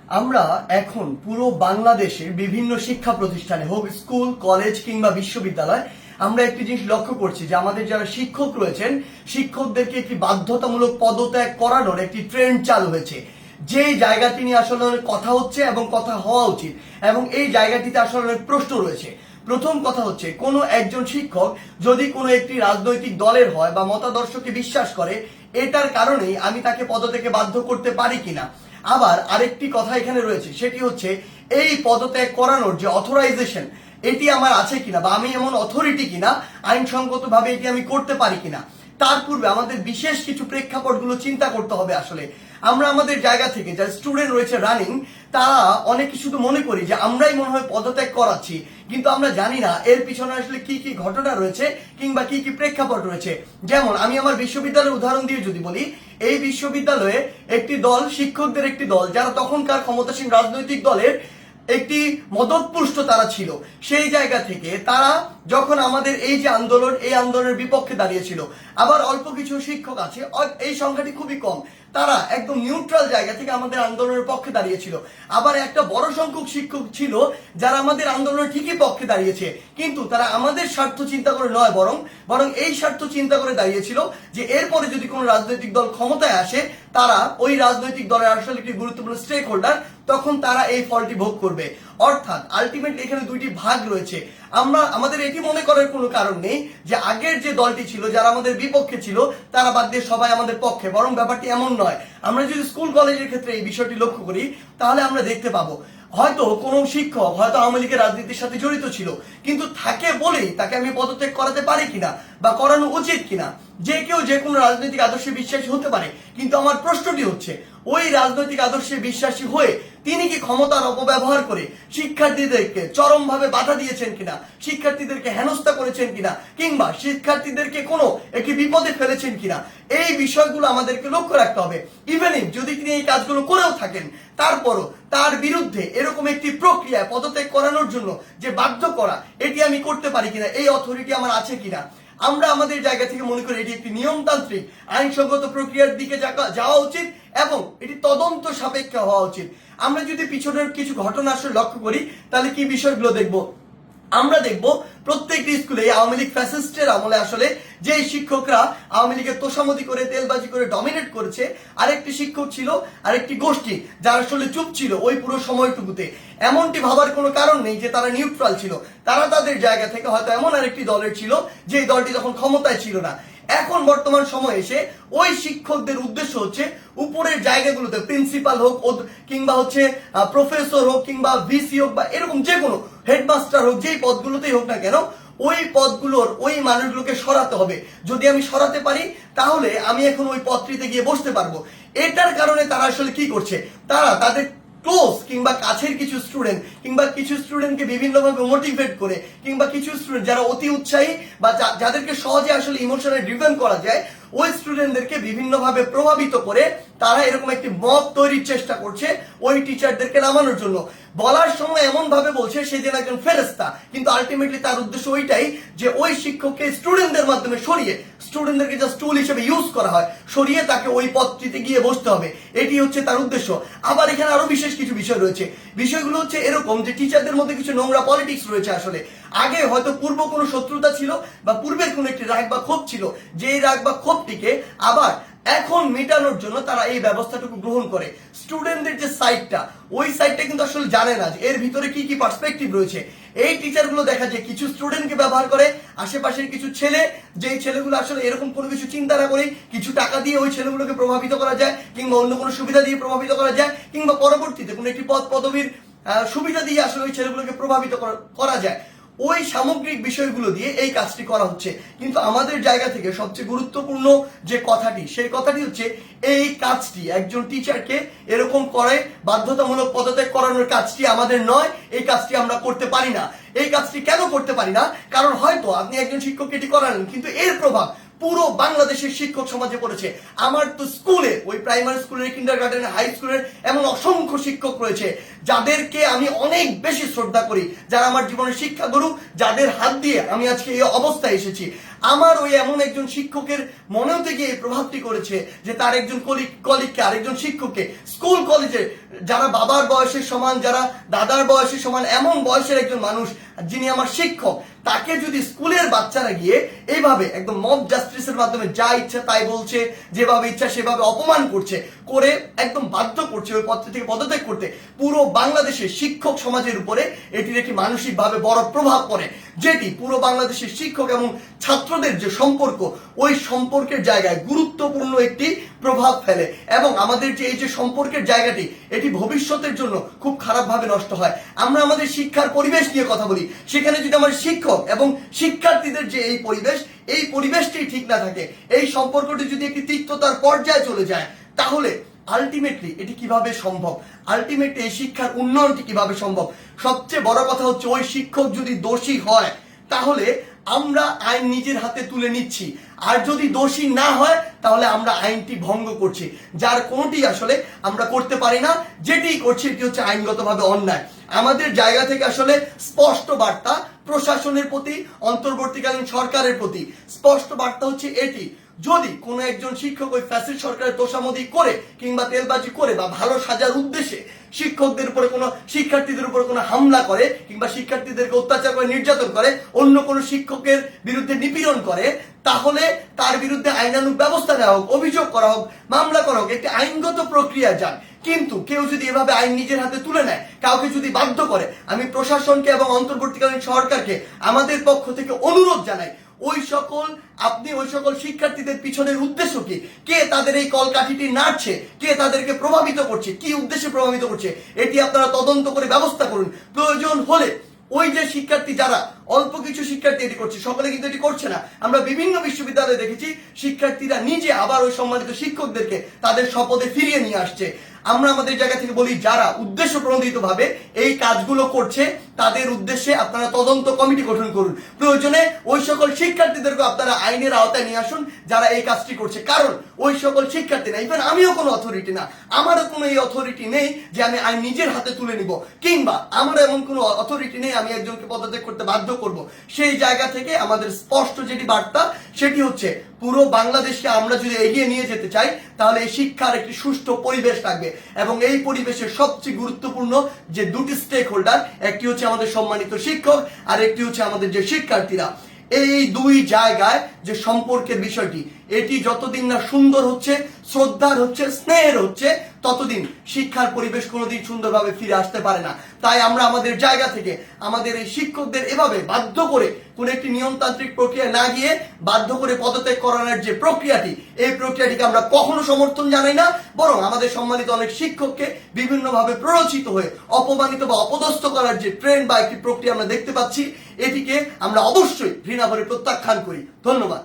আমরা এখন পুরো বাংলাদেশের বিভিন্ন শিক্ষা প্রতিষ্ঠানে হোক স্কুল কলেজ কিংবা বিশ্ববিদ্যালয় আমরা একটি জিনিস লক্ষ্য করছি যে আমাদের যারা শিক্ষক রয়েছেন শিক্ষকদেরকে একটি বাধ্যতামূলক পদত্যাগ করানোর একটি ট্রেন্ড চালু হয়েছে। যে জায়গাটি নিয়ে আসলে অনেক কথা হচ্ছে এবং কথা হওয়া উচিত এবং এই জায়গাটিতে আসলে অনেক প্রশ্ন রয়েছে। প্রথম কথা হচ্ছে কোনো একজন শিক্ষক যদি কোনো একটি রাজনৈতিক দলের হয় বা মতাদর্শকে বিশ্বাস করে এটার কারণেই আমি তাকে পদত্যাগে বাধ্য করতে পারি কিনা। আবার আরেকটি কথা এখানে রয়েছে, সেটি হচ্ছে এই পদত্যাগ করানোর যে অথরাইজেশন এটি আমার আছে কিনা বা আমি এমন অথরিটি কিনা আইনসঙ্গতভাবে এটি আমি করতে পারি কিনা। তার পূর্বে আমাদের বিশেষ কিছু প্রেক্ষাপটগুলো চিন্তা করতে হবে। আসলে আমরা আমাদের জায়গা থেকে যারা স্টুডেন্ট রয়েছে রানিং তারা অনেকে শুধু মনে করি যে আমরাই মনে হয় পদত্যাগ করাচ্ছি, কিন্তু আমরা জানি না এর পিছনে আসলে কি কি ঘটনা রয়েছে কিংবা কি কি প্রেক্ষাপট রয়েছে। যেমন আমি আমার বিশ্ববিদ্যালয়ের উদাহরণ দিয়ে যদি বলি, এই বিশ্ববিদ্যালয়ে একটি দল, শিক্ষকদের একটি দল যারা তখনকার ক্ষমতাসীন রাজনৈতিক দলের একটি মদতপুষ্ট তারা ছিল। সেই জায়গা থেকে তারা যখন আমাদের এই যে আন্দোলন, এই আন্দোলনের বিপক্ষে দাঁড়িয়েছিল। আবার অল্প কিছু শিক্ষক আছে, এই সংখ্যাটি খুবই কম, তারা একদম নিউট্রাল জায়গা থেকে আমাদের আন্দোলনের পক্ষে দাঁড়িয়েছিল। আবার একটা বড় সংখ্যক শিক্ষক ছিল যারা আমাদের আন্দোলনের ঠিকই পক্ষে দাঁড়িয়েছে, কিন্তু তারা আমাদের স্বার্থ চিন্তা করে নয়, বরং এই স্বার্থ চিন্তা করে দাঁড়িয়েছিল যে এরপরে যদি কোনো রাজনৈতিক দল ক্ষমতায় আসে তারা ওই রাজনৈতিক দলের আসলে একটি গুরুত্বপূর্ণ স্টেক হোল্ডার, তখন তারা এই ফলটি ভোগ করবে। অর্থাৎ আলটিমেটলি এখানে দুইটি ভাগ রয়েছে। আমাদের এটি মনে করার কোনো কারণ নেই যে আগের যে দলটি ছিল যারা আমাদের বিপক্ষে ছিল তারা বাদ দিয়ে সবাই আমাদের পক্ষে, বরং ব্যাপারটি এমন নয়। আমরা যদি স্কুল কলেজের ক্ষেত্রে এই বিষয়টি লক্ষ্য করি তাহলে আমরা দেখতে পাবো হয়তো কোনো শিক্ষক হয়তো আওয়ামী লীগের রাজনীতির সাথে জড়িত ছিল, কিন্তু থাকে বলেই তাকে আমি পদত্যাগ করাতে পারি কিনা বা করানো উচিত কিনা। যে কেউ যে কোনো রাজনৈতিক আদর্শে বিশ্বাসী হতে পারে, কিন্তু আমার প্রশ্নটি হচ্ছে ওই রাজনৈতিক আদর্শে বিশ্বাসী হয়ে তিনি কি ক্ষমতার অপব্যবহার করে শিক্ষার্থীদেরকে চরমভাবে বাধা দিয়েছেন কিনা, শিক্ষার্থীদেরকে হেনস্থা করেছেন কিনা, কিংবা শিক্ষার্থীদেরকে কোনো একটি বিপদে ফেলেছেন কিনা, এই বিষয়গুলো আমাদেরকে লক্ষ্য রাখতে হবে। ইভেন ইফ যদি তিনি এই কাজগুলো করেও থাকেন তারপরও তার বিরুদ্ধে এরকম একটি প্রক্রিয়ায় পদত্যাগ করানোর জন্য যে বাধ্য করা, এটি আমি করতে পারি কিনা, এই অথরিটি আমার আছে কিনা। আমরা আমাদের জায়গা থেকে মনে করি এটি একটি নিয়মতান্ত্রিক আইনসঙ্গত প্রক্রিয়ার দিকে যাওয়া উচিত এবং এটি তদন্ত সাপেক্ষ হওয়া উচিত। আমরা যদি পিছনের কিছু ঘটনা আসলে লক্ষ্য করি তাহলে কি বিষয়গুলো দেখব? আমরা দেখব প্রত্যেকটি স্কুলে আওয়ামী লীগ ফ্যাসিস্টের আমলে আসলে যে শিক্ষকরা আওয়ামী লীগের তোষামতি করে তেলবাজি করে ডমিনেট করেছে, আরেকটি শিক্ষক ছিল, আরেকটি গোষ্ঠী যারা আসলে চুপ ছিল ওই পুরো সময়টুকুতে। এমনটি ভাবার কোনো কারণ নেই যে তারা নিউট্রাল ছিল, তারা তাদের জায়গা থেকে হয়তো এমন আরেকটি দলের ছিল যে দলটি তখন ক্ষমতায় ছিল না। এখন বর্তমান সময় এসে ওই শিক্ষকদের উদ্দেশ্য হচ্ছে উপরের জায়গাগুলোতে প্রিন্সিপাল হোক কিংবা হচ্ছে প্রফেসর হোক কিংবা ভিসি হোক বা এরকম যে কোনো হেডমাস্টার হোক, যেই পদগুলোতেই হোক না কেন ওই পদগুলোর ওই মানুষগুলোকে সরাতে হবে। যদি আমি সরাতে পারি তাহলে আমি এখন ওই পদটিতে গিয়ে বসতে পারবো। এটার কারণে তারা আসলে কি করছে, তারা তাদের ক্লোজ কিংবা কাছের কিছু স্টুডেন্ট কিংবা কিছু স্টুডেন্টকে বিভিন্নভাবে মোটিভেট করে কিংবা কিছু স্টুডেন্ট যারা অতি উৎসাহী বা যাদেরকে সহজে আসলে ইমোশনাল ড্রিভেন করা যায় ওই স্টুডেন্টদেরকে বিভিন্নভাবে প্রভাবিত করে তারা এরকম একটি মব তৈরির চেষ্টা করছে ওই টিচারদেরকে নামানোর জন্য। বলার সময় এমন ভাবে বলছে সে যেন একজন ফেরেশতা, কিন্তু আলটিমেটলি তার উদ্দেশ্য ওইটাই যে ওই শিক্ষককে স্টুডেন্টদের মাধ্যমে সরিয়ে স্টুডেন্টদেরকে জাস্ট টুল হিসেবে ইউজ করা হয়, সরিয়ে তাকে ওই পদটিতে গিয়ে বসতে হবে, এটি হচ্ছে তার উদ্দেশ্য। আবার এখানে আরো বিশেষ কিছু বিষয় রয়েছে। বিষয়গুলো হচ্ছে এরকম যে টিচারদের মধ্যে কিছু নোংরা পলিটিক্স রয়েছে। আসলে আগে হয়তো পূর্ব কোনো শত্রুতা ছিল বা পূর্বের কোনো একটি রাগ বা ক্ষোভ ছিল, যেই রাগ বা ক্ষোভটিকে আবার এখন মেটানোর জন্য তারা এই ব্যবস্থাটুকু গ্রহণ করে। স্টুডেন্টদের যে সাইডটা, ওই সাইডটা কিন্তু আসলে জানে না যে এর ভিতরে কি কি পার্সপেক্টিভ রয়েছে। এই টিচারগুলো দেখা যায় কিছু স্টুডেন্টকে ব্যবহার করে, আশেপাশের কিছু ছেলে, যেই ছেলেগুলো আসলে এরকম কোনো কিছু চিন্তা না করে কিছু টাকা দিয়ে ওই ছেলেগুলোকে প্রভাবিত করা যায় কিংবা অন্য কোনো সুবিধা দিয়ে প্রভাবিত করা যায় কিংবা পরবর্তীতে কোনো একটি পদ পদবীর সুবিধা দিয়ে আসলে ওই ছেলেগুলোকে প্রভাবিত করা যায়। ওই সামগ্রিক বিষয়গুলো দিয়ে এই কাজটি করা হচ্ছে। কিন্তু আমাদের জায়গা থেকে সবচেয়ে গুরুত্বপূর্ণ যে কথাটি, সেই কথাটি হচ্ছে এই কাজটি একজন টিচারকে এরকম করে বাধ্যতামূলক পদত্যাগ করানোর কাজটি আমাদের নয়, এই কাজটি আমরা করতে পারি না। এই কাজটি কেন করতে পারি না? কারণ হয়তো আপনি একজন শিক্ষককে এটি করালেন, কিন্তু এর প্রভাব পুরো বাংলাদেশের শিক্ষক সমাজে পড়েছে। আমার তো স্কুলে, ওই প্রাইমারি স্কুলের, কিন্ডারগার্টেনের, হাই স্কুলের এমন অসংখ্য শিক্ষক রয়েছে যাদেরকে আমি অনেক বেশি শ্রদ্ধা করি, যারা আমার জীবনের শিক্ষা গুরু, যাদের হাত দিয়ে আমি আজকে এই অবস্থায় এসেছি। আমার ওই এমন একজন শিক্ষকের মনেও থেকে এই প্রভাবটি করেছে যে তার একজন কলিগকে আরেকজন শিক্ষককে স্কুল কলেজে যারা বাবার বয়সের সমান, যারা দাদার বয়সের সমান, এমন বয়সের একজন মানুষ যিনি আমার শিক্ষক, তাকে যদি স্কুলের বাচ্চারা গিয়ে এইভাবে একদম মব জাস্টিসের মাধ্যমে যা ইচ্ছা তাই বলছে, যেভাবে ইচ্ছা সেভাবে অপমান করছে, করে একদম বাধ্য করছে ওই পদ থেকে পদত্যাগ করতে, পুরো বাংলাদেশের শিক্ষক সমাজের উপরে এটির একটি মানসিকভাবে বড় প্রভাব পড়ে, যেটি পুরো বাংলাদেশের শিক্ষক এবং ছাত্রদের যে সম্পর্ক, ওই সম্পর্কের জায়গায় গুরুত্বপূর্ণ একটি প্রভাব ফেলে এবং আমাদের যে এই যে সম্পর্কের জায়গাটি, এটি ভবিষ্যতের জন্য খুব খারাপভাবে নষ্ট হয়। আমরা আমাদের শিক্ষার পরিবেশ নিয়ে কথা বলি, সেখানে যদি আমার শিক্ষক এবং শিক্ষার্থীদের যে এই পরিবেশটি ঠিক না থাকে, এই সম্পর্কটি যদি একটি তিক্ততার পর্যায়ে চলে যায়, তাহলে আলটিমেটলি এটি কিভাবে সম্ভব? আলটিমেটলি এই শিক্ষার উন্নয়নটি কিভাবে সম্ভব? সবচেয়ে বড় কথা হচ্ছে ওই শিক্ষক যদি দোষী হয়, তাহলে আমরা আইন নিজের হাতে তুলে নিচ্ছি, আর যদি দোষী না হয় তাহলে আমরা আইনটি ভঙ্গ করছি, যার কোনোটি আসলে আমরা করতে পারি না। যেটি করছি এটি হচ্ছে আইনগতভাবে অন্যায়। আমাদের জায়গা থেকে আসলে স্পষ্ট বার্তা প্রশাসনের প্রতি, অন্তর্বর্তীকালীন সরকারের প্রতি স্পষ্ট বার্তা হচ্ছে এটি, যদি কোনো একজন শিক্ষক ওই ফ্যাসিস্ট সরকারের তোষামোদি করে কিংবা তেলবাজি করে বা ভালো সাজার উদ্দেশ্যে শিক্ষকদের উপরে কোনো শিক্ষার্থীদের উপরে কোনো হামলা করে কিংবা শিক্ষার্থীদেরকে অত্যাচার করে, নির্যাতন করে, অন্য কোনো শিক্ষকের বিরুদ্ধে নিপীড়ন করে, তাহলে তার বিরুদ্ধে আইনানুগ ব্যবস্থা নেওয়া হোক, অভিযোগ করা হোক, মামলা করা হোক, একটি আইনগত প্রক্রিয়া যান। কিন্তু কেউ যদি এভাবে আইন নিজের হাতে তুলে নেয়, কাউকে যদি বাধ্য করে, আমি প্রশাসনকে এবং অন্তর্বর্তীকালীন সরকারকে আমাদের পক্ষ থেকে অনুরোধ জানাই, ওই সকল শিক্ষার্থীদের পিছনের উদ্দেশ্য কি, কে তাদের এই কলকাঠিটি নাড়ছে, কে তাদেরকে প্রভাবিত করছে, কি উদ্দেশ্যে প্রভাবিত করছে, এটি আপনারা তদন্ত করে ব্যবস্থা করুন। প্রয়োজন হলে ওই যে শিক্ষার্থী, যারা অল্প কিছু শিক্ষার্থী এটি করছে, সকলে কিন্তু এটি করছে না। আমরা বিভিন্ন বিশ্ববিদ্যালয়ে দেখেছি শিক্ষার্থীরা নিজে আবার ওই সম্মানিত শিক্ষকদেরকে তাদের শপথে ফিরিয়ে নিয়ে আসছে। আমরা আমাদের জায়গা থেকে বলি, যারা উদ্দেশ্য প্রণোদিত ভাবে এই কাজগুলো করছে, তাদের উদ্দেশ্যে আপনারা তদন্ত কমিটি গঠন করুন। প্রয়োজনে ওই সকল শিক্ষার্থীদেরকে আপনারা আইনের আওতায় নিয়ে আসুন যারা এই কাজটি করছে। কারণ ওই সকল শিক্ষার্থী না, ইভেন আমিও কোনো অথরিটি না, আমারও কোনো এই অথরিটি নেই যে আমি আইন নিজের হাতে তুলে নিব, কিংবা আমার এমন কোনো অথরিটি নেই আমি একজনকে পদত্যাগ করতে বাধ্য করব। সেই জায়গা থেকে আমাদের স্পষ্ট যেটি বার্তা, সেটি হচ্ছে পুরো বাংলাদেশকে আমরা যদি এগিয়ে নিয়ে যেতে চাই, তাহলে এই শিক্ষার একটি সুষ্ঠু পরিবেশ থাকবে এবং এই পরিবেশের সবচেয়ে গুরুত্বপূর্ণ যে দুটি স্টেক হোল্ডার, একটি হচ্ছে আমাদের সম্মানিত শিক্ষক আর একটি হচ্ছে আমাদের যে শিক্ষার্থীরা। এই দুই জায়গায় যে সম্পর্কের বিষয়টি, এটি যতদিন না সুন্দর হচ্ছে, শ্রদ্ধার হচ্ছে, স্নেহের হচ্ছে, ততদিন শিক্ষার পরিবেশ কোনোদিন সুন্দরভাবে ফিরে আসতে পারে না। তাই আমরা আমাদের জায়গা থেকে আমাদের এই শিক্ষকদের এভাবে বাধ্য করে কোন একটি নিয়মতান্ত্রিক প্রক্রিয়া না গিয়ে বাধ্য করে পদত্যাগ করানোর যে প্রক্রিয়াটি, এই প্রক্রিয়াটিকে আমরা কখনো সমর্থন জানাই না। বরং আমাদের সম্মানিত অনেক শিক্ষককে বিভিন্নভাবে প্ররোচিত হয়ে অপমানিত বা অপদস্থ করার যে ট্রেন্ড বা একটি প্রক্রিয়া আমরা দেখতে পাচ্ছি, এটিকে আমরা অবশ্যই ঘৃণা ভরে প্রত্যাখ্যান করি। ধন্যবাদ।